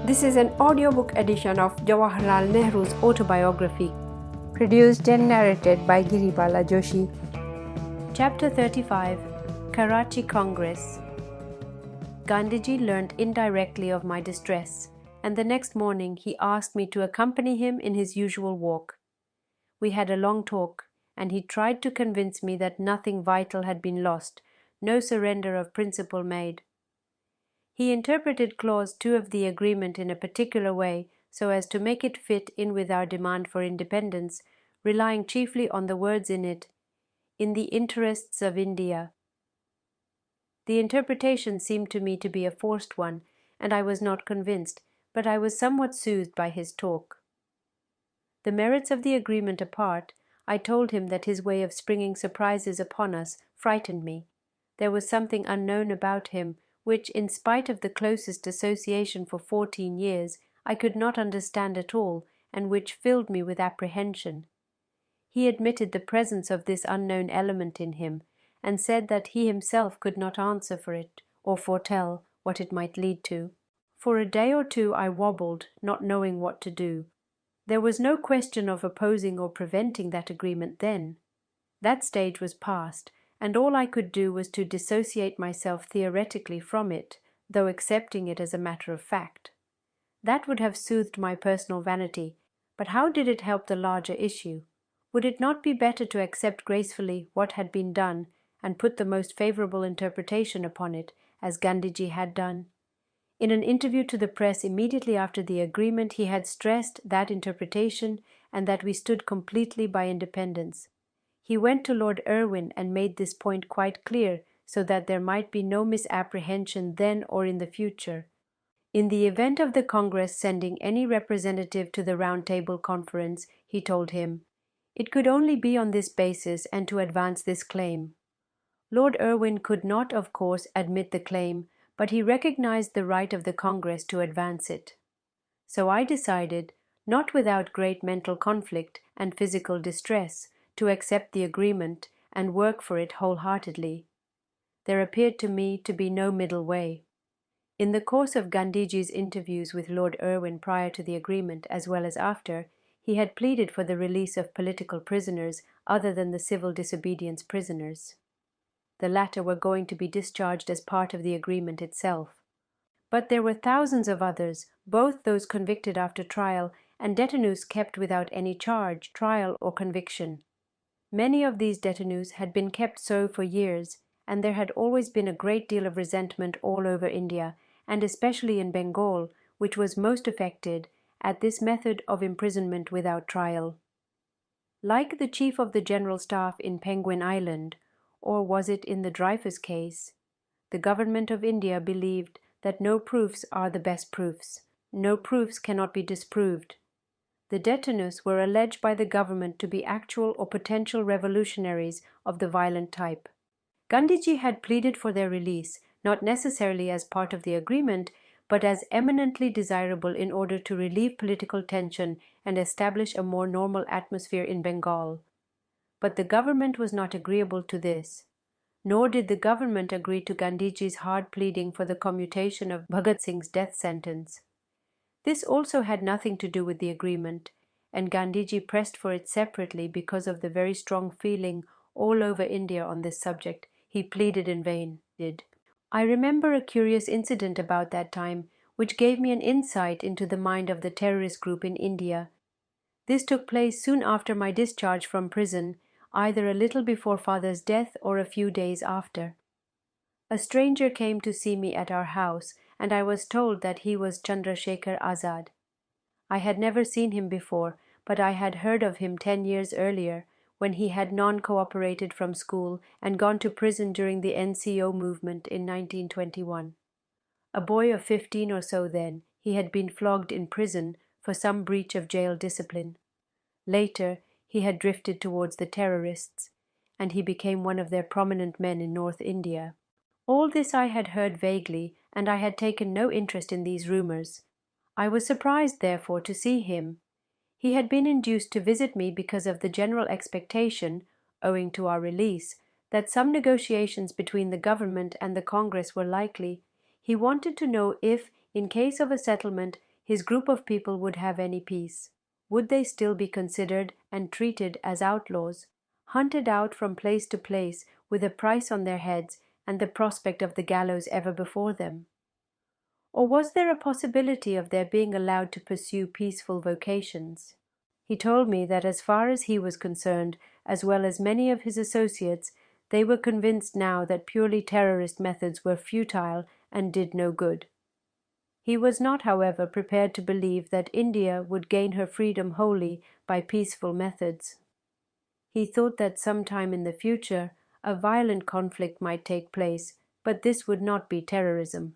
This is an audiobook edition of Jawaharlal Nehru's autobiography, produced and narrated by Giribala Joshi. Chapter 35, Karachi Congress. Gandhiji learnt indirectly of my distress, and the next morning he asked me to accompany him in his usual walk. We had a long talk, and he tried to convince me that nothing vital had been lost, no surrender of principle made. He interpreted Clause 2 of the agreement in a particular way so as to make it fit in with our demand for independence, relying chiefly on the words in it, "in the interests of India." The interpretation seemed to me to be a forced one, and I was not convinced, but I was somewhat soothed by his talk. The merits of the agreement apart, I told him that his way of springing surprises upon us frightened me. There was something unknown about him which, in spite of the closest association for 14 years, I could not understand at all, and which filled me with apprehension. He admitted the presence of this unknown element in him, and said that he himself could not answer for it, or foretell what it might lead to. For a day or two I wobbled, not knowing what to do. There was no question of opposing or preventing that agreement then. That stage was past, and all I could do was to dissociate myself theoretically from it, though accepting it as a matter of fact. That would have soothed my personal vanity, but how did it help the larger issue? Would it not be better to accept gracefully what had been done and put the most favourable interpretation upon it, as Gandhiji had done? In an interview to the press immediately after the agreement, he had stressed that interpretation and that we stood completely by independence. He went to Lord Irwin and made this point quite clear, so that there might be no misapprehension then or in the future. In the event of the Congress sending any representative to the Round Table Conference, he told him, it could only be on this basis and to advance this claim. Lord Irwin could not, of course, admit the claim, but he recognized the right of the Congress to advance it. So I decided, not without great mental conflict and physical distress, to accept the agreement and work for it wholeheartedly. There appeared to me to be no middle way. In the course of Gandhiji's interviews with Lord Irwin prior to the agreement as well as after, he had pleaded for the release of political prisoners other than the civil disobedience prisoners. The latter were going to be discharged as part of the agreement itself. But there were thousands of others, both those convicted after trial and détenus kept without any charge, trial, or conviction. Many of these détenus had been kept so for years, and there had always been a great deal of resentment all over India, and especially in Bengal, which was most affected, at this method of imprisonment without trial. Like the Chief of the General Staff in Penguin Island, or was it in the Dreyfus case, the Government of India believed that no proofs are the best proofs. No proofs cannot be disproved. The détenus were alleged by the government to be actual or potential revolutionaries of the violent type. Gandhiji had pleaded for their release, not necessarily as part of the agreement, but as eminently desirable in order to relieve political tension and establish a more normal atmosphere in Bengal. But the government was not agreeable to this. Nor did the government agree to Gandhiji's hard pleading for the commutation of Bhagat Singh's death sentence. This also had nothing to do with the agreement, and Gandhiji pressed for it separately because of the very strong feeling all over India on this subject. He pleaded in vain. I remember a curious incident about that time, which gave me an insight into the mind of the terrorist group in India. This took place soon after my discharge from prison, either a little before father's death or a few days after. A stranger came to see me at our house, and I was told that he was Chandrasekhar Azad. I had never seen him before, but I had heard of him 10 years earlier, when he had non-cooperated from school and gone to prison during the NCO movement in 1921. A boy of 15 or so then, he had been flogged in prison for some breach of jail discipline. Later, he had drifted towards the terrorists, and he became one of their prominent men in North India. All this I had heard vaguely, and I had taken no interest in these rumours. I was surprised, therefore, to see him. He had been induced to visit me because of the general expectation, owing to our release, that some negotiations between the government and the Congress were likely. He wanted to know if, in case of a settlement, his group of people would have any peace? Would they still be considered and treated as outlaws, hunted out from place to place with a price on their heads and the prospect of the gallows ever before them? Or was there a possibility of their being allowed to pursue peaceful vocations? He told me that as far as he was concerned, as well as many of his associates, they were convinced now that purely terrorist methods were futile and did no good. He was not, however, prepared to believe that India would gain her freedom wholly by peaceful methods. He thought that some time in the future a violent conflict might take place, but this would not be terrorism.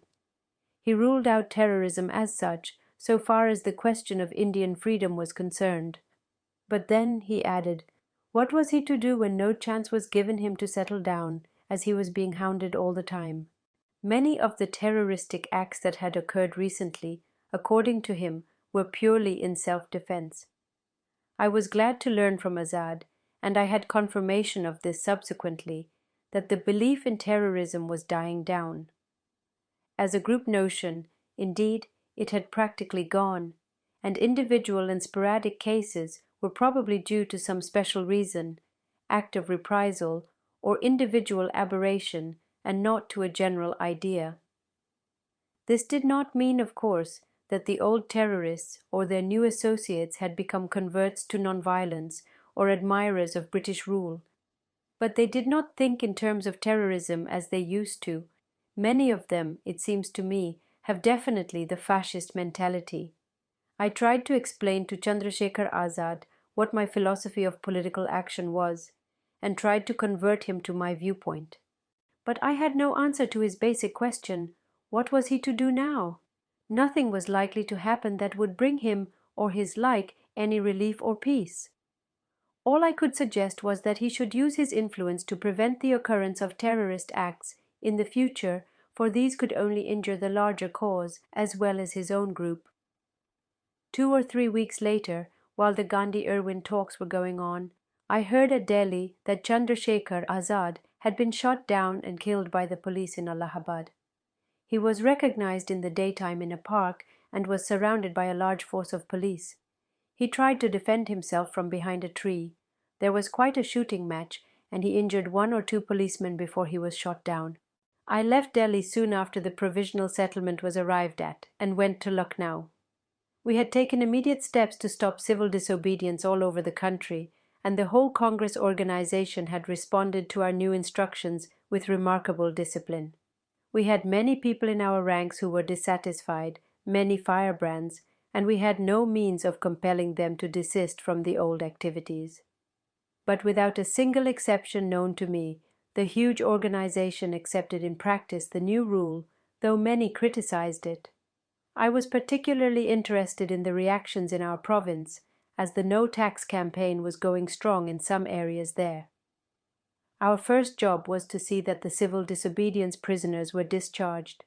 He ruled out terrorism as such, so far as the question of Indian freedom was concerned. But then, he added, what was he to do when no chance was given him to settle down, as he was being hounded all the time? Many of the terroristic acts that had occurred recently, according to him, were purely in self-defense. I was glad to learn from Azad, and I had confirmation of this subsequently, that the belief in terrorism was dying down. As a group notion, indeed, it had practically gone, and individual and sporadic cases were probably due to some special reason, act of reprisal, or individual aberration, and not to a general idea. This did not mean, of course, that the old terrorists or their new associates had become converts to nonviolence or admirers of British rule. But they did not think in terms of terrorism as they used to. Many of them, it seems to me, have definitely the fascist mentality. I tried to explain to Chandrasekhar Azad what my philosophy of political action was, and tried to convert him to my viewpoint. But I had no answer to his basic question, what was he to do now? Nothing was likely to happen that would bring him or his like any relief or peace. All I could suggest was that he should use his influence to prevent the occurrence of terrorist acts in the future, for these could only injure the larger cause as well as his own group. 2 or 3 weeks later, while the Gandhi-Irwin talks were going on, I heard at Delhi that Chandrasekhar Azad had been shot down and killed by the police in Allahabad. He was recognized in the daytime in a park and was surrounded by a large force of police. He tried to defend himself from behind a tree. There was quite a shooting match, and he injured 1 or 2 policemen before he was shot down. I left Delhi soon after the provisional settlement was arrived at, and went to Lucknow. We had taken immediate steps to stop civil disobedience all over the country, and the whole Congress organization had responded to our new instructions with remarkable discipline. We had many people in our ranks who were dissatisfied, many firebrands, and we had no means of compelling them to desist from the old activities. But without a single exception known to me, the huge organization accepted in practice the new rule, though many criticized it. I was particularly interested in the reactions in our province, as the no-tax campaign was going strong in some areas there. Our first job was to see that the civil disobedience prisoners were discharged.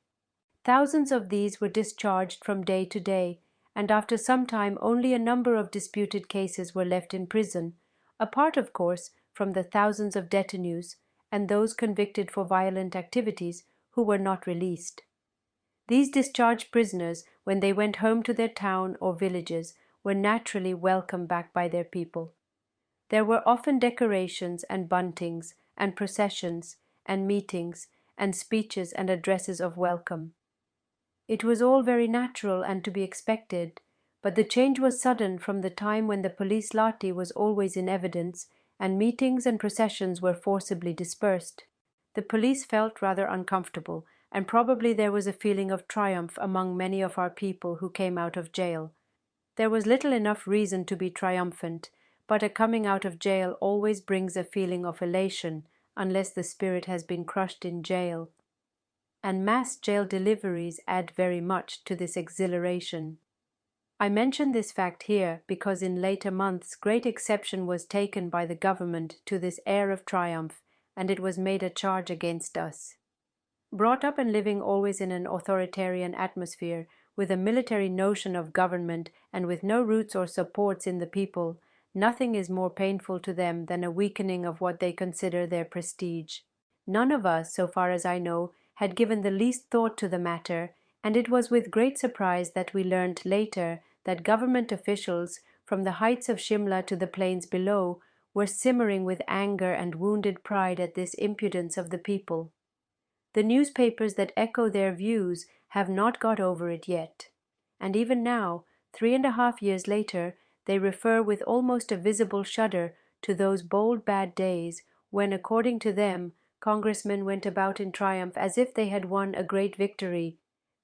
Thousands of these were discharged from day to day, and after some time only a number of disputed cases were left in prison, apart, of course, from the thousands of detainees and those convicted for violent activities who were not released. These discharged prisoners, when they went home to their town or villages, were naturally welcomed back by their people. There were often decorations and buntings and processions and meetings and speeches and addresses of welcome. It was all very natural and to be expected, but the change was sudden from the time when the police lathi was always in evidence and meetings and processions were forcibly dispersed. The police felt rather uncomfortable, and probably there was a feeling of triumph among many of our people who came out of jail. There was little enough reason to be triumphant, but a coming out of jail always brings a feeling of elation, unless the spirit has been crushed in jail. And mass jail deliveries add very much to this exhilaration. I mention this fact here because in later months great exception was taken by the government to this air of triumph, and it was made a charge against us. Brought up and living always in an authoritarian atmosphere, with a military notion of government and with no roots or supports in the people, nothing is more painful to them than a weakening of what they consider their prestige. None of us, so far as I know, had given the least thought to the matter, And it was with great surprise that we learnt later that government officials, from the heights of Shimla to the plains below, were simmering with anger and wounded pride at this impudence of the people. The newspapers that echo their views have not got over it yet, and even now, 3.5 years later, they refer with almost a visible shudder to those bold bad days when, according to them, congressmen went about in triumph as if they had won a great victory.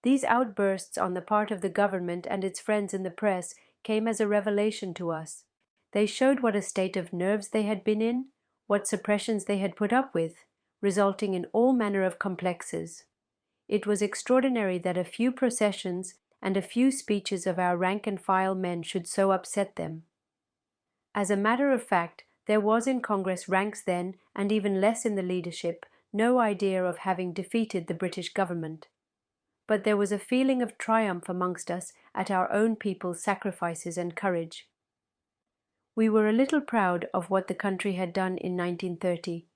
These outbursts on the part of the government and its friends in the press came as a revelation to us. They showed what a state of nerves they had been in, what suppressions they had put up with, resulting in all manner of complexes. It was extraordinary that a few processions and a few speeches of our rank-and-file men should so upset them. As a matter of fact, there was in Congress ranks then, and even less in the leadership, no idea of having defeated the British government. But there was a feeling of triumph amongst us at our own people's sacrifices and courage. We were a little proud of what the country had done in 1930.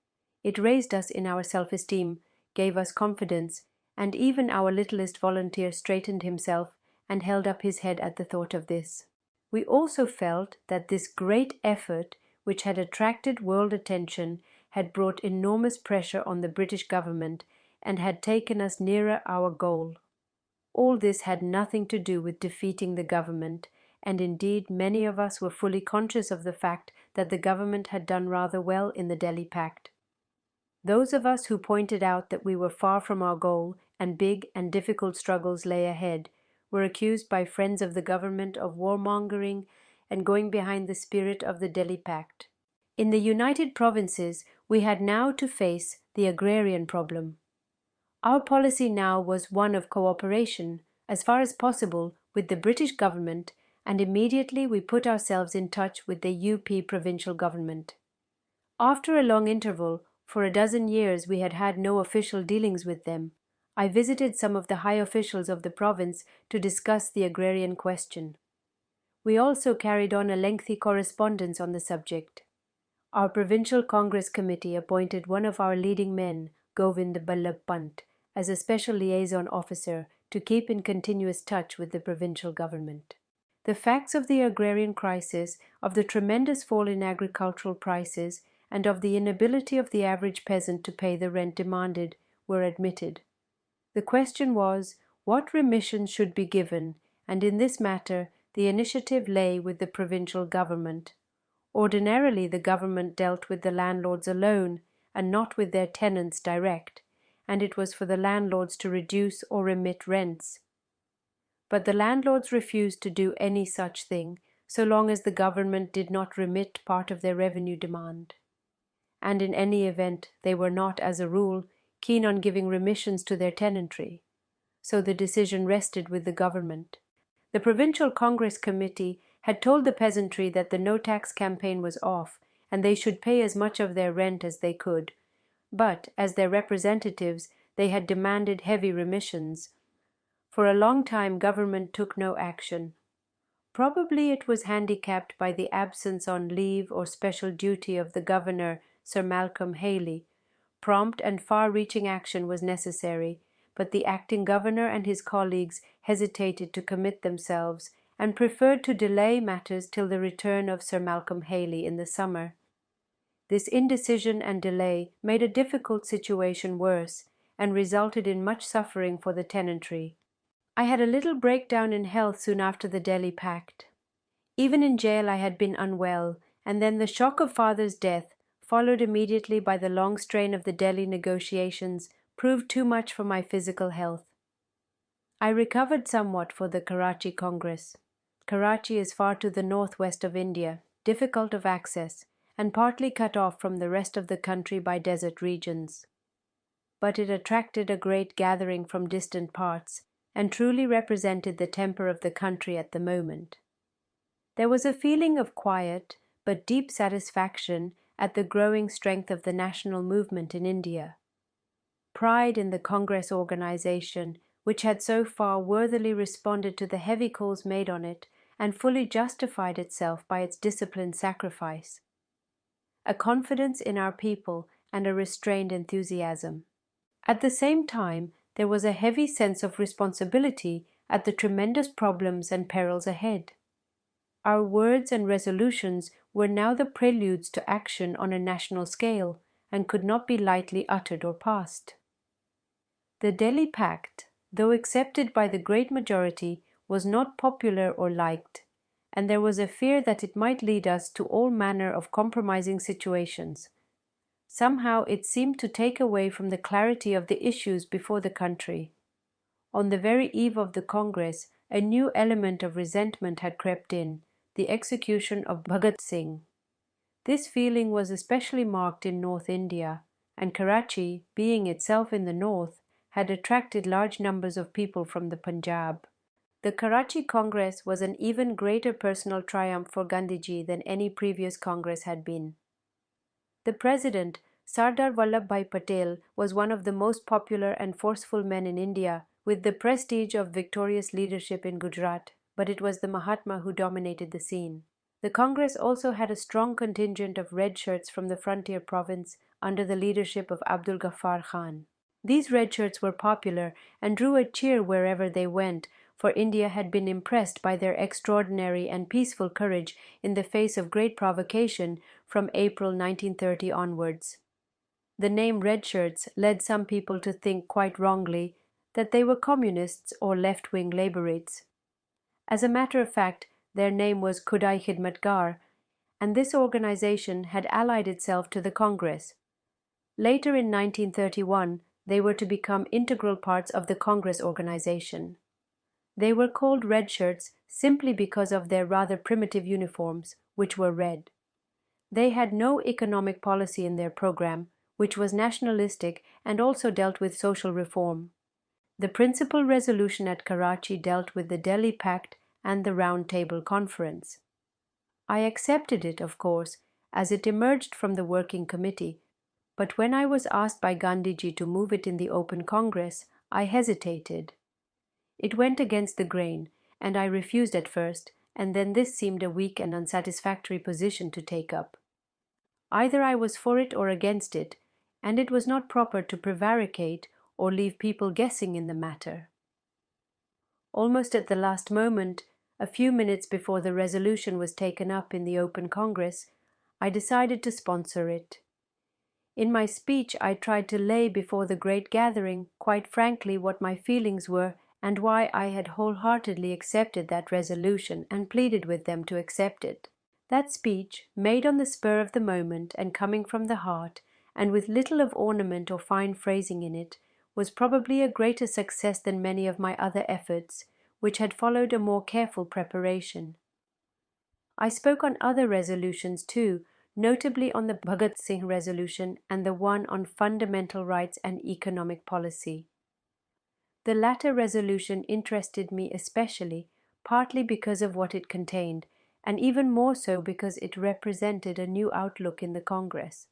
It raised us in our self-esteem, gave us confidence, and even our littlest volunteer straightened himself and held up his head at the thought of this. We also felt that this great effort, which had attracted world attention, had brought enormous pressure on the British government and had taken us nearer our goal. All this had nothing to do with defeating the government, and indeed many of us were fully conscious of the fact that the government had done rather well in the Delhi Pact. Those of us who pointed out that we were far from our goal and big and difficult struggles lay ahead were accused by friends of the government of warmongering and going behind the spirit of the Delhi Pact. In the United Provinces, we had now to face the agrarian problem. Our policy now was one of cooperation, as far as possible, with the British government, and immediately we put ourselves in touch with the UP provincial government. After a long interval, for a dozen years we had had no official dealings with them, I visited some of the high officials of the province to discuss the agrarian question. We also carried on a lengthy correspondence on the subject. Our Provincial Congress Committee appointed one of our leading men, Govind Ballabh Pant, as a special liaison officer to keep in continuous touch with the provincial government. The facts of the agrarian crisis, of the tremendous fall in agricultural prices, and of the inability of the average peasant to pay the rent demanded, were admitted. The question was, what remission should be given, and in this matter the initiative lay with the provincial government. Ordinarily the government dealt with the landlords alone, and not with their tenants direct, and it was for the landlords to reduce or remit rents. But the landlords refused to do any such thing, so long as the government did not remit part of their revenue demand. And in any event they were not, as a rule, keen on giving remissions to their tenantry. So the decision rested with the government. The Provincial Congress Committee had told the peasantry that the no-tax campaign was off, and they should pay as much of their rent as they could. But, as their representatives, they had demanded heavy remissions. For a long time government took no action. Probably it was handicapped by the absence on leave or special duty of the governor, Sir Malcolm Haley. Prompt and far-reaching action was necessary, but the acting governor and his colleagues hesitated to commit themselves and preferred to delay matters till the return of Sir Malcolm Haley in the summer. This indecision and delay made a difficult situation worse and resulted in much suffering for the tenantry. I had a little breakdown in health soon after the Delhi Pact. Even in jail I had been unwell, and then the shock of father's death, followed immediately by the long strain of the Delhi negotiations, proved too much for my physical health. I recovered somewhat for the Karachi Congress. Karachi is far to the northwest of India, difficult of access, and partly cut off from the rest of the country by desert regions. But it attracted a great gathering from distant parts, and truly represented the temper of the country at the moment. There was a feeling of quiet but deep satisfaction at the growing strength of the national movement in India. Pride in the Congress organization, which had so far worthily responded to the heavy calls made on it and fully justified itself by its disciplined sacrifice. A confidence in our people and a restrained enthusiasm. At the same time, there was a heavy sense of responsibility at the tremendous problems and perils ahead. Our words and resolutions were now the preludes to action on a national scale and could not be lightly uttered or passed. The Delhi Pact, though accepted by the great majority, was not popular or liked, and there was a fear that it might lead us to all manner of compromising situations. Somehow it seemed to take away from the clarity of the issues before the country. On the very eve of the Congress, a new element of resentment had crept in, the execution of Bhagat Singh. This feeling was especially marked in North India, and Karachi, being itself in the north, had attracted large numbers of people from the Punjab. The Karachi Congress was an even greater personal triumph for Gandhiji than any previous Congress had been. The president, Sardar Vallabhbhai Patel, was one of the most popular and forceful men in India, with the prestige of victorious leadership in Gujarat, but it was the Mahatma who dominated the scene. The Congress also had a strong contingent of red shirts from the frontier province under the leadership of Abdul Ghaffar Khan. These red shirts were popular and drew a cheer wherever they went, for India had been impressed by their extraordinary and peaceful courage in the face of great provocation from April 1930 onwards. The name Red Shirts led some people to think quite wrongly that they were communists or left-wing laborites. As a matter of fact, their name was Khudai Khidmatgar, and this organization had allied itself to the Congress. Later in 1931, they were to become integral parts of the Congress organization. They were called Red Shirts simply because of their rather primitive uniforms, which were red. They had no economic policy in their program, which was nationalistic and also dealt with social reform. The principal resolution at Karachi dealt with the Delhi Pact and the Round Table Conference. I accepted it, of course, as it emerged from the working committee, but when I was asked by Gandhiji to move it in the open Congress, I hesitated. It went against the grain, and I refused at first, and then this seemed a weak and unsatisfactory position to take up. Either I was for it or against it, and it was not proper to prevaricate or leave people guessing in the matter. Almost at the last moment, a few minutes before the resolution was taken up in the open Congress, I decided to sponsor it. In my speech I tried to lay before the great gathering quite frankly what my feelings were and why I had wholeheartedly accepted that resolution and pleaded with them to accept it. That speech, made on the spur of the moment and coming from the heart, and with little of ornament or fine phrasing in it, was probably a greater success than many of my other efforts, which had followed a more careful preparation. I spoke on other resolutions too, notably on the Bhagat Singh resolution and the one on fundamental rights and economic policy. The latter resolution interested me especially, partly because of what it contained, and even more so because it represented a new outlook in the Congress.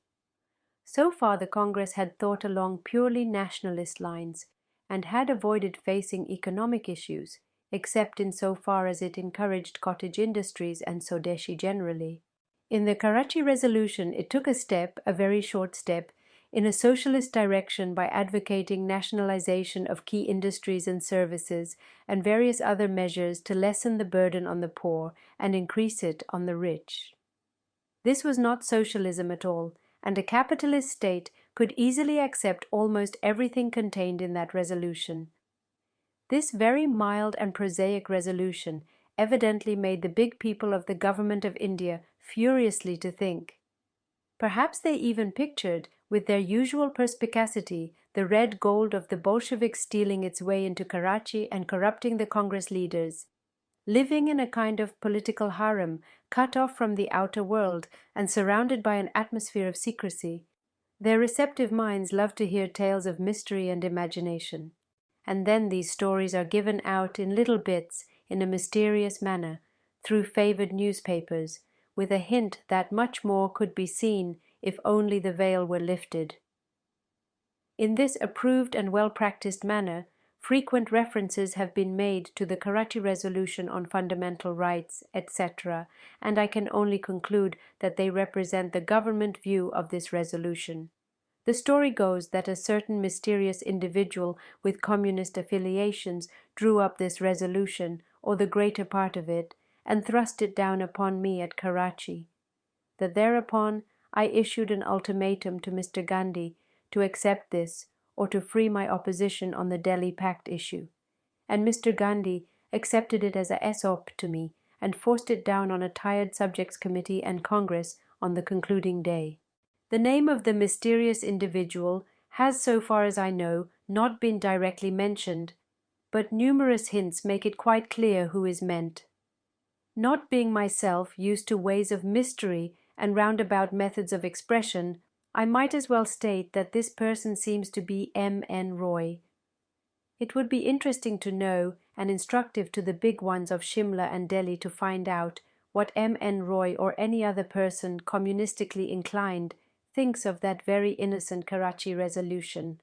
So far the Congress had thought along purely nationalist lines, and had avoided facing economic issues, except in so far as it encouraged cottage industries and Swadeshi generally. In the Karachi resolution it took a step, a very short step, in a socialist direction by advocating nationalization of key industries and services and various other measures to lessen the burden on the poor and increase it on the rich. This was not socialism at all, and a capitalist state could easily accept almost everything contained in that resolution. This very mild and prosaic resolution evidently made the big people of the government of India furiously to think. Perhaps they even pictured, with their usual perspicacity, the red gold of the Bolsheviks stealing its way into Karachi and corrupting the Congress leaders. Living in a kind of political harem, cut off from the outer world and surrounded by an atmosphere of secrecy, their receptive minds love to hear tales of mystery and imagination. And then these stories are given out in little bits, in a mysterious manner, through favored newspapers, with a hint that much more could be seen if only the veil were lifted. In this approved and well-practiced manner, frequent references have been made to the Karachi Resolution on Fundamental Rights, etc., and I can only conclude that they represent the government view of this resolution. The story goes that a certain mysterious individual with communist affiliations drew up this resolution, or the greater part of it, and thrust it down upon me at Karachi. That thereupon I issued an ultimatum to Mr. Gandhi to accept this or to free my opposition on the Delhi Pact issue, and Mr. Gandhi accepted it as a SOP to me and forced it down on a tired Subjects Committee and Congress on the concluding day. The name of the mysterious individual has, so far as I know, not been directly mentioned, but numerous hints make it quite clear who is meant. Not being myself used to ways of mystery and roundabout methods of expression, I might as well state that this person seems to be M.N. Roy. It would be interesting to know, and instructive to the big ones of Shimla and Delhi to find out what M.N. Roy or any other person communistically inclined thinks of that very innocent Karachi resolution.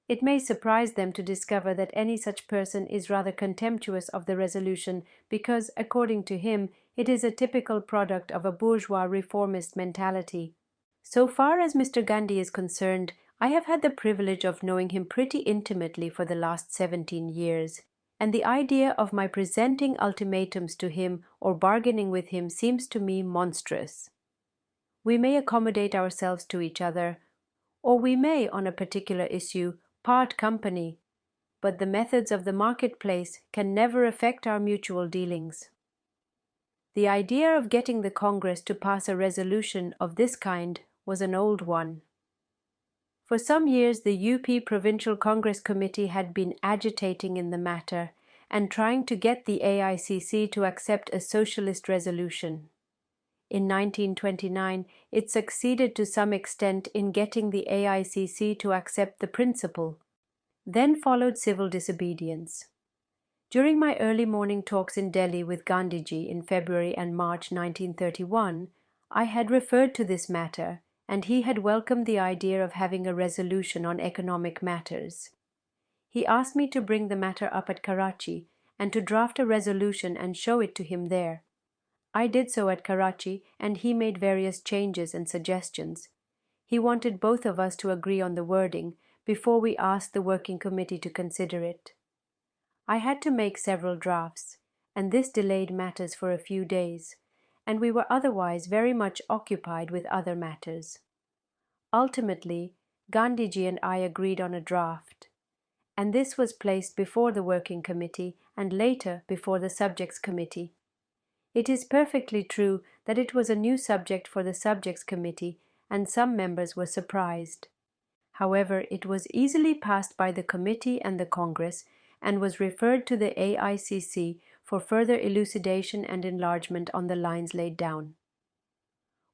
It may surprise them to discover that any such person is rather contemptuous of the resolution because, according to him, it is a typical product of a bourgeois reformist mentality. So far as Mr. Gandhi is concerned, I have had the privilege of knowing him pretty intimately for the last 17 years, and the idea of my presenting ultimatums to him or bargaining with him seems to me monstrous. We may accommodate ourselves to each other, or we may, on a particular issue, part company, but the methods of the marketplace can never affect our mutual dealings. The idea of getting the Congress to pass a resolution of this kind was an old one. For some years the UP Provincial Congress Committee had been agitating in the matter and trying to get the AICC to accept a socialist resolution. In 1929, it succeeded to some extent in getting the AICC to accept the principle. Then followed civil disobedience. During my early morning talks in Delhi with Gandhiji in February and March 1931, I had referred to this matter, and he had welcomed the idea of having a resolution on economic matters. He asked me to bring the matter up at Karachi and to draft a resolution and show it to him there. I did so at Karachi, and he made various changes and suggestions. He wanted both of us to agree on the wording before we asked the working committee to consider it. I had to make several drafts, and this delayed matters for a few days, and we were otherwise very much occupied with other matters. Ultimately, Gandhiji and I agreed on a draft, and this was placed before the working committee and later before the Subjects Committee. It is perfectly true that it was a new subject for the Subjects Committee, and some members were surprised. However, it was easily passed by the committee and the Congress and was referred to the AICC for further elucidation and enlargement on the lines laid down.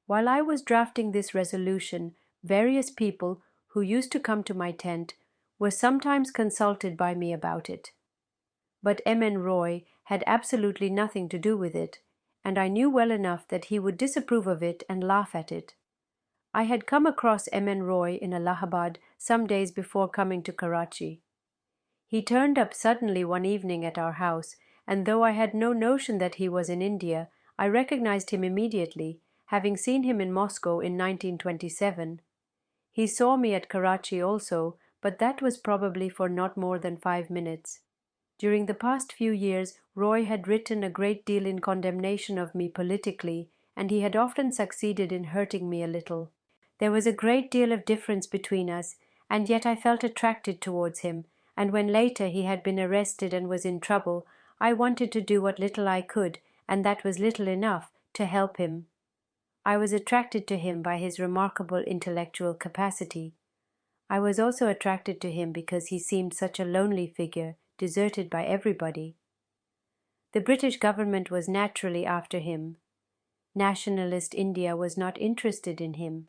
While I was drafting this resolution, various people who used to come to my tent were sometimes consulted by me about it. But M.N. Roy had absolutely nothing to do with it, and I knew well enough that he would disapprove of it and laugh at it. I had come across M.N. Roy in Allahabad some days before coming to Karachi. He turned up suddenly one evening at our house, and though I had no notion that he was in India, I recognized him immediately, having seen him in Moscow in 1927. He saw me at Karachi also, but that was probably for not more than 5 minutes. During the past few years, Roy had written a great deal in condemnation of me politically, and he had often succeeded in hurting me a little. There was a great deal of difference between us, and yet I felt attracted towards him, and when later he had been arrested and was in trouble, I wanted to do what little I could, and that was little enough, to help him. I was attracted to him by his remarkable intellectual capacity. I was also attracted to him because he seemed such a lonely figure, deserted by everybody. The British government was naturally after him. Nationalist India was not interested in him,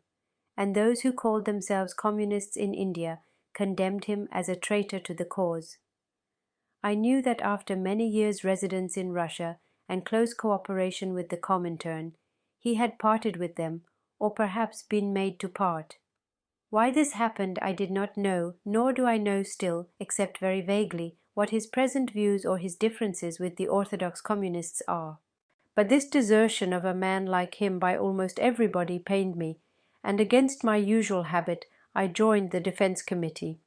and those who called themselves communists in India condemned him as a traitor to the cause. I knew that after many years' residence in Russia and close cooperation with the Comintern, he had parted with them, or perhaps been made to part. Why this happened I did not know, nor do I know still, except very vaguely, what his present views or his differences with the orthodox communists are. But this desertion of a man like him by almost everybody pained me, and against my usual habit, I joined the Defense Committee.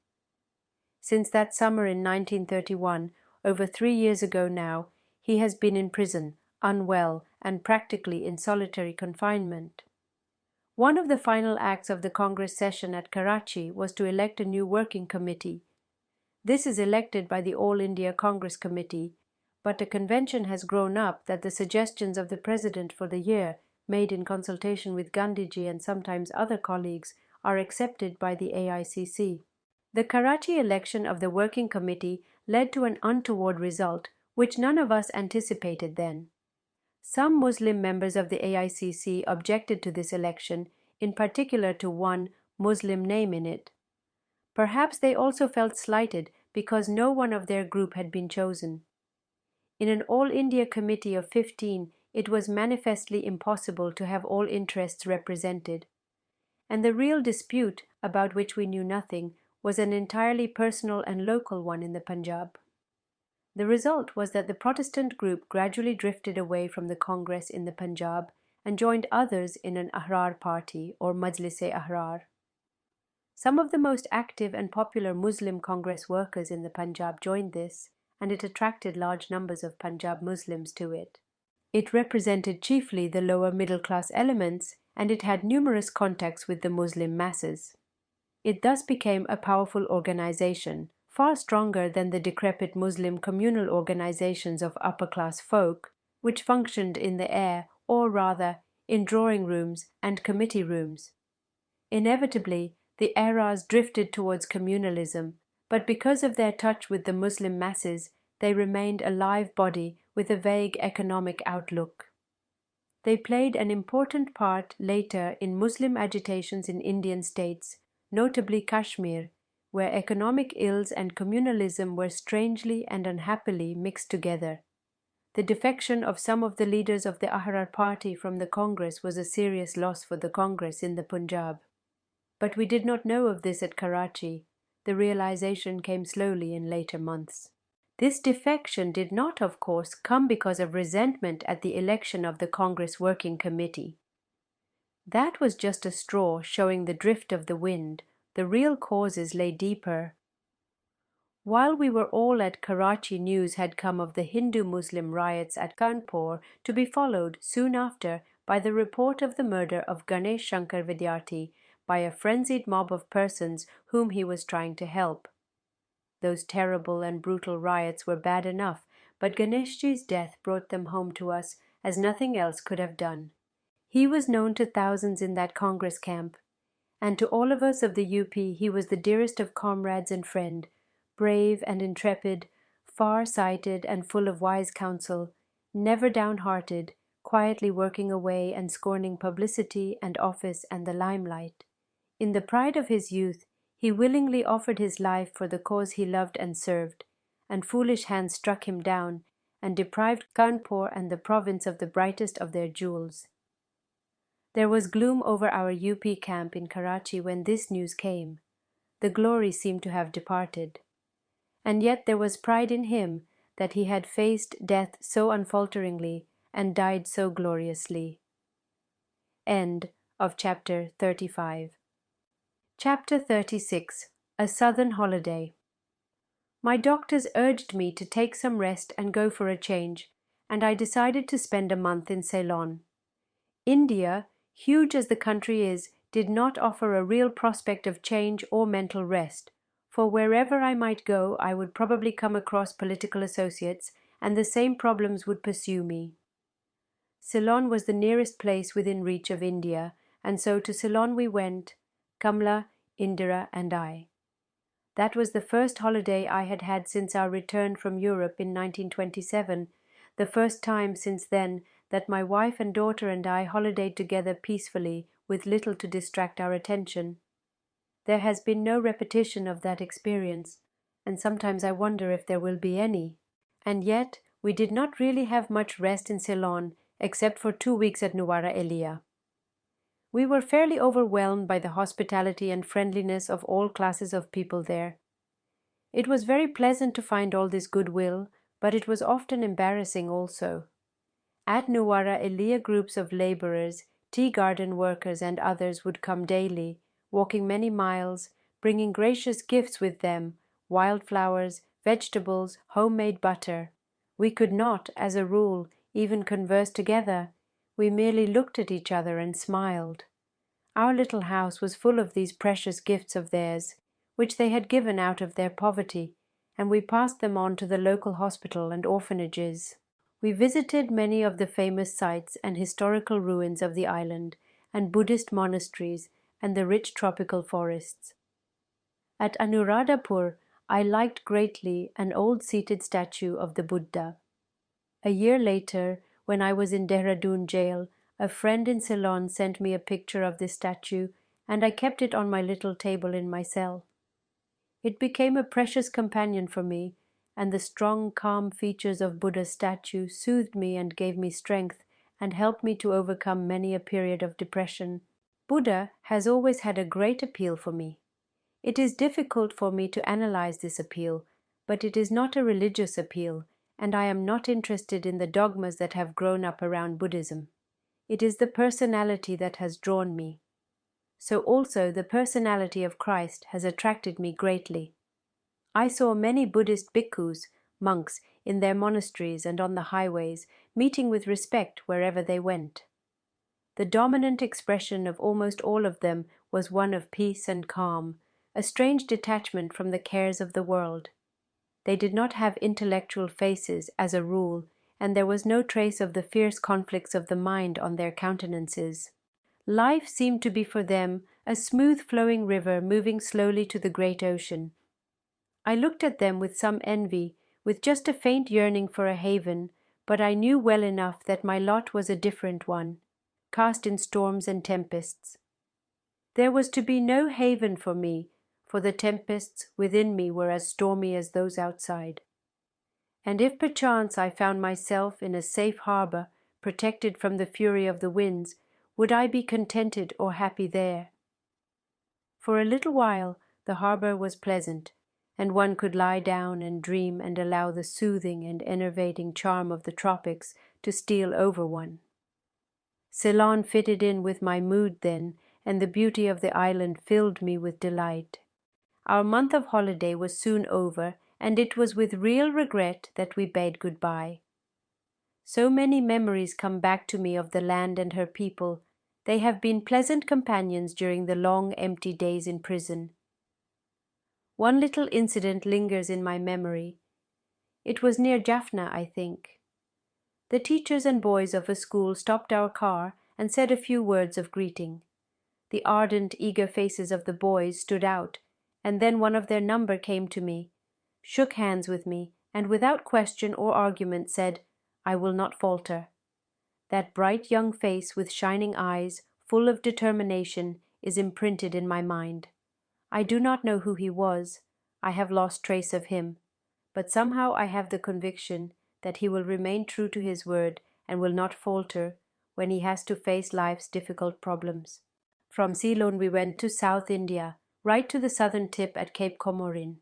Since that summer in 1931, over 3 years ago now, he has been in prison, unwell, and practically in solitary confinement. One of the final acts of the Congress session at Karachi was to elect a new working committee. This is elected by the All India Congress Committee, but a convention has grown up that the suggestions of the President for the year, made in consultation with Gandhiji and sometimes other colleagues, are accepted by the AICC. The Karachi election of the Working Committee led to an untoward result, which none of us anticipated then. Some Muslim members of the AICC objected to this election, in particular to one Muslim name in it. Perhaps they also felt slighted because no one of their group had been chosen. In an All India Committee of 15, it was manifestly impossible to have all interests represented. And the real dispute, about which we knew nothing, was an entirely personal and local one in the Punjab. The result was that the Protestant group gradually drifted away from the Congress in the Punjab and joined others in an Ahrar party or Majlis-e-Ahrar. Some of the most active and popular Muslim Congress workers in the Punjab joined this, and it attracted large numbers of Punjab Muslims to it. It represented chiefly the lower middle-class elements, and it had numerous contacts with the Muslim masses. It thus became a powerful organization, far stronger than the decrepit Muslim communal organizations of upper-class folk, which functioned in the air, or rather, in drawing rooms and committee rooms. Inevitably, the Ahras drifted towards communalism, but because of their touch with the Muslim masses, they remained a live body with a vague economic outlook. They played an important part later in Muslim agitations in Indian states, notably Kashmir, where economic ills and communalism were strangely and unhappily mixed together. The defection of some of the leaders of the Ahrar party from the Congress was a serious loss for the Congress in the Punjab. But we did not know of this at Karachi. The realization came slowly in later months. This defection did not, of course, come because of resentment at the election of the Congress Working Committee. That was just a straw showing the drift of the wind. The real causes lay deeper. While we were all at Karachi, news had come of the Hindu-Muslim riots at Kanpur, to be followed soon after by the report of the murder of Ganesh Shankar Vidyarthi by a frenzied mob of persons whom he was trying to help. Those terrible and brutal riots were bad enough, but Ganeshji's death brought them home to us as nothing else could have done. He was known to thousands in that Congress camp, and to all of us of the UP he was the dearest of comrades and friend, brave and intrepid, far-sighted and full of wise counsel, never downhearted, quietly working away and scorning publicity and office and the limelight. In the pride of his youth, he willingly offered his life for the cause he loved and served, and foolish hands struck him down and deprived Kanpur and the province of the brightest of their jewels. There was gloom over our UP camp in Karachi when this news came. The glory seemed to have departed. And yet there was pride in him that he had faced death so unfalteringly and died so gloriously. End of chapter 35. Chapter 36. A Southern Holiday. My doctors urged me to take some rest and go for a change, and I decided to spend a month in Ceylon. India, huge as the country is, did not offer a real prospect of change or mental rest, for wherever I might go I would probably come across political associates, and the same problems would pursue me. Ceylon was the nearest place within reach of India, and so to Ceylon we went, Kamla, Indira and I. That was the first holiday I had had since our return from Europe in 1927, the first time since then that my wife and daughter and I holidayed together peacefully with little to distract our attention. There has been no repetition of that experience, and sometimes I wonder if there will be any. And yet we did not really have much rest in Ceylon except for 2 weeks at Nuwara Eliya. We were fairly overwhelmed by the hospitality and friendliness of all classes of people there. It was very pleasant to find all this goodwill, but it was often embarrassing also. At Nuwara Eliya groups of labourers, tea garden workers and others would come daily, walking many miles, bringing gracious gifts with them, wildflowers, vegetables, homemade butter. We could not, as a rule, even converse together. We merely looked at each other and smiled. Our little house was full of these precious gifts of theirs, which they had given out of their poverty, and we passed them on to the local hospital and orphanages. We visited many of the famous sites and historical ruins of the island, and Buddhist monasteries and the rich tropical forests. At Anuradhapur, I liked greatly an old seated statue of the Buddha. A year later, when I was in Dehradun jail, a friend in Ceylon sent me a picture of this statue, and I kept it on my little table in my cell. It became a precious companion for me, and the strong, calm features of Buddha's statue soothed me and gave me strength and helped me to overcome many a period of depression. Buddha has always had a great appeal for me. It is difficult for me to analyze this appeal, but it is not a religious appeal, and I am not interested in the dogmas that have grown up around Buddhism. It is the personality that has drawn me. So also the personality of Christ has attracted me greatly. I saw many Buddhist bhikkhus, monks, in their monasteries and on the highways, meeting with respect wherever they went. The dominant expression of almost all of them was one of peace and calm, a strange detachment from the cares of the world. They did not have intellectual faces, as a rule, and there was no trace of the fierce conflicts of the mind on their countenances. Life seemed to be for them a smooth-flowing river moving slowly to the great ocean. I looked at them with some envy, with just a faint yearning for a haven, but I knew well enough that my lot was a different one, cast in storms and tempests. There was to be no haven for me, for the tempests within me were as stormy as those outside. And if perchance I found myself in a safe harbour, protected from the fury of the winds, would I be contented or happy there? For a little while the harbour was pleasant, and one could lie down and dream and allow the soothing and enervating charm of the tropics to steal over one. Ceylon fitted in with my mood then, and the beauty of the island filled me with delight. Our month of holiday was soon over, and it was with real regret that we bade good-bye. So many memories come back to me of the land and her people. They have been pleasant companions during the long, empty days in prison. One little incident lingers in my memory. It was near Jaffna, I think. The teachers and boys of a school stopped our car and said a few words of greeting. The ardent, eager faces of the boys stood out, and then one of their number came to me, shook hands with me, and without question or argument said, "I will not falter." That bright young face with shining eyes, full of determination, is imprinted in my mind. I do not know who he was. I have lost trace of him. But somehow I have the conviction that he will remain true to his word and will not falter when he has to face life's difficult problems. From Ceylon we went to South India, right to the southern tip at Cape Comorin.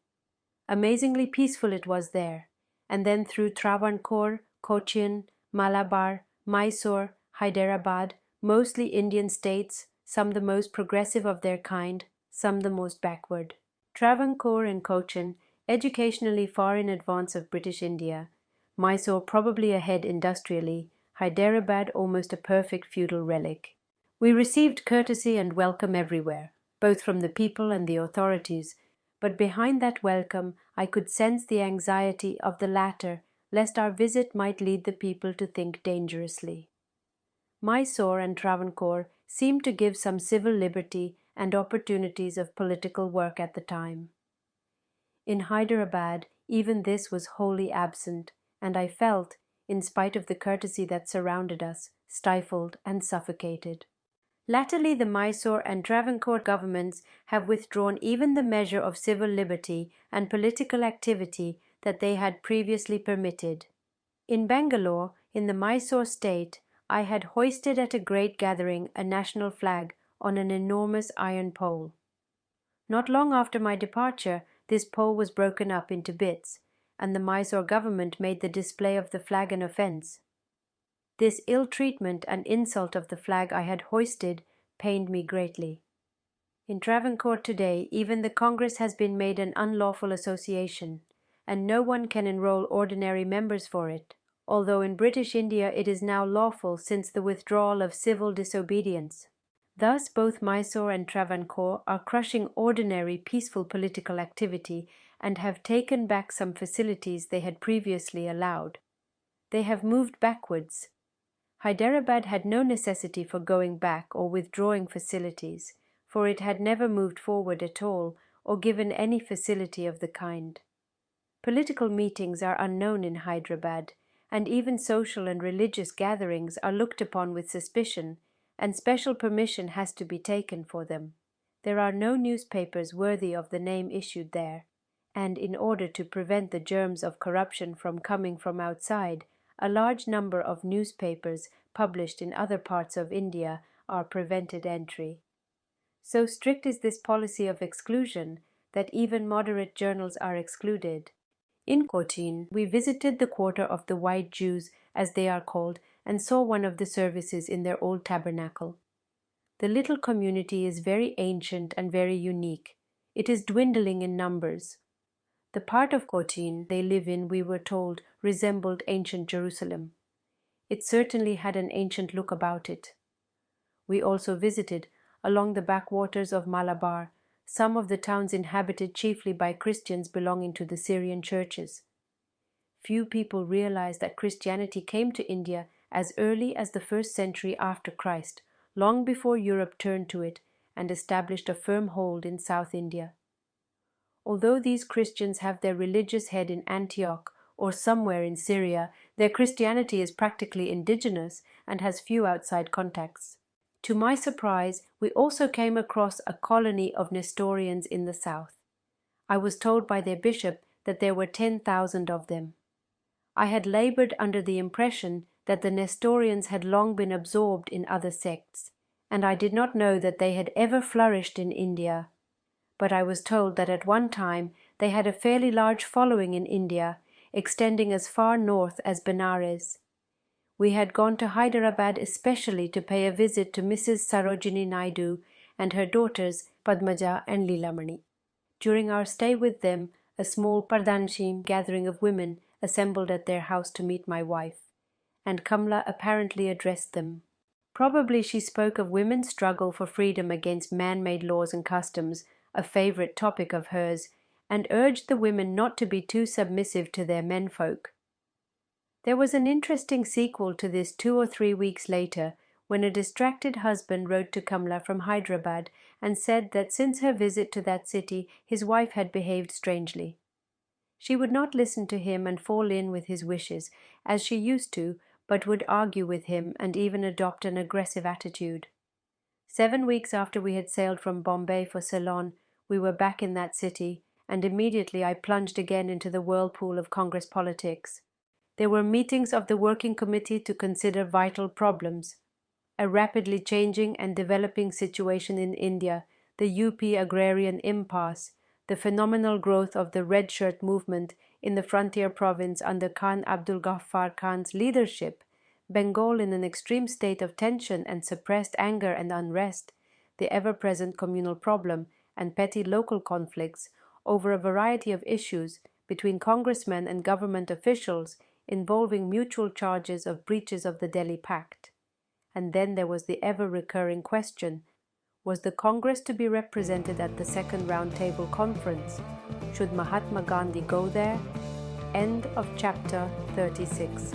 Amazingly peaceful it was there, and then through Travancore, Cochin, Malabar, Mysore, Hyderabad, mostly Indian states, some the most progressive of their kind, some the most backward. Travancore and Cochin, educationally far in advance of British India, Mysore probably ahead industrially, Hyderabad almost a perfect feudal relic. We received courtesy and welcome everywhere, both from the people and the authorities, but behind that welcome I could sense the anxiety of the latter lest our visit might lead the people to think dangerously. Mysore and Travancore seemed to give some civil liberty and opportunities of political work at the time. In Hyderabad even this was wholly absent, and I felt, in spite of the courtesy that surrounded us, stifled and suffocated. Latterly the Mysore and Travancore governments have withdrawn even the measure of civil liberty and political activity that they had previously permitted. In Bangalore, in the Mysore state, I had hoisted at a great gathering a national flag on an enormous iron pole. Not long after my departure, this pole was broken up into bits, and the Mysore government made the display of the flag an offence. This ill treatment and insult of the flag I had hoisted pained me greatly. In Travancore today, even the Congress has been made an unlawful association, and no one can enroll ordinary members for it, although in British India it is now lawful since the withdrawal of civil disobedience. Thus both Mysore and Travancore are crushing ordinary peaceful political activity and have taken back some facilities they had previously allowed. They have moved backwards. Hyderabad had no necessity for going back or withdrawing facilities, for it had never moved forward at all or given any facility of the kind. Political meetings are unknown in Hyderabad, and even social and religious gatherings are looked upon with suspicion, and special permission has to be taken for them. There are no newspapers worthy of the name issued there, and in order to prevent the germs of corruption from coming from outside, a large number of newspapers published in other parts of India are prevented entry. So strict is this policy of exclusion that even moderate journals are excluded. In Cochin, we visited the quarter of the White Jews, as they are called, and saw one of the services in their old tabernacle. The little community is very ancient and very unique. It is dwindling in numbers. The part of Cochin they live in, we were told, resembled ancient Jerusalem. It certainly had an ancient look about it. We also visited, along the backwaters of Malabar, some of the towns inhabited chiefly by Christians belonging to the Syrian churches. Few people realize that Christianity came to India as early as the 1st century after Christ, long before Europe turned to it and established a firm hold in South India. Although these Christians have their religious head in Antioch or somewhere in Syria, their Christianity is practically indigenous and has few outside contacts. To my surprise, we also came across a colony of Nestorians in the south. I was told by their bishop that there were 10,000 of them. I had labored under the impression that the Nestorians had long been absorbed in other sects, and I did not know that they had ever flourished in India. But I was told that at one time they had a fairly large following in India, extending as far north as Benares. We had gone to Hyderabad especially to pay a visit to Mrs. Sarojini Naidu and her daughters Padmaja and Leelamani. During our stay with them, a small Pardhanshim gathering of women assembled at their house to meet my wife, and Kamla apparently addressed them. Probably she spoke of women's struggle for freedom against man-made laws and customs, a favorite topic of hers, and urged the women not to be too submissive to their menfolk. There was an interesting sequel to this 2 or 3 weeks later, when a distracted husband wrote to Kamla from Hyderabad and said that since her visit to that city his wife had behaved strangely. She would not listen to him and fall in with his wishes, as she used to, but would argue with him and even adopt an aggressive attitude. 7 weeks after we had sailed from Bombay for Ceylon, we were back in that city, and immediately I plunged again into the whirlpool of Congress politics. There were meetings of the Working Committee to consider vital problems: a rapidly changing and developing situation in India, the UP agrarian impasse, the phenomenal growth of the Red Shirt movement in the frontier province under Khan Abdul Ghaffar Khan's leadership, Bengal in an extreme state of tension and suppressed anger and unrest, the ever-present communal problem, and petty local conflicts over a variety of issues between congressmen and government officials involving mutual charges of breaches of the Delhi Pact. And then there was the ever-recurring question: was the Congress to be represented at the second Round Table Conference? Should Mahatma Gandhi go there? End of chapter 36.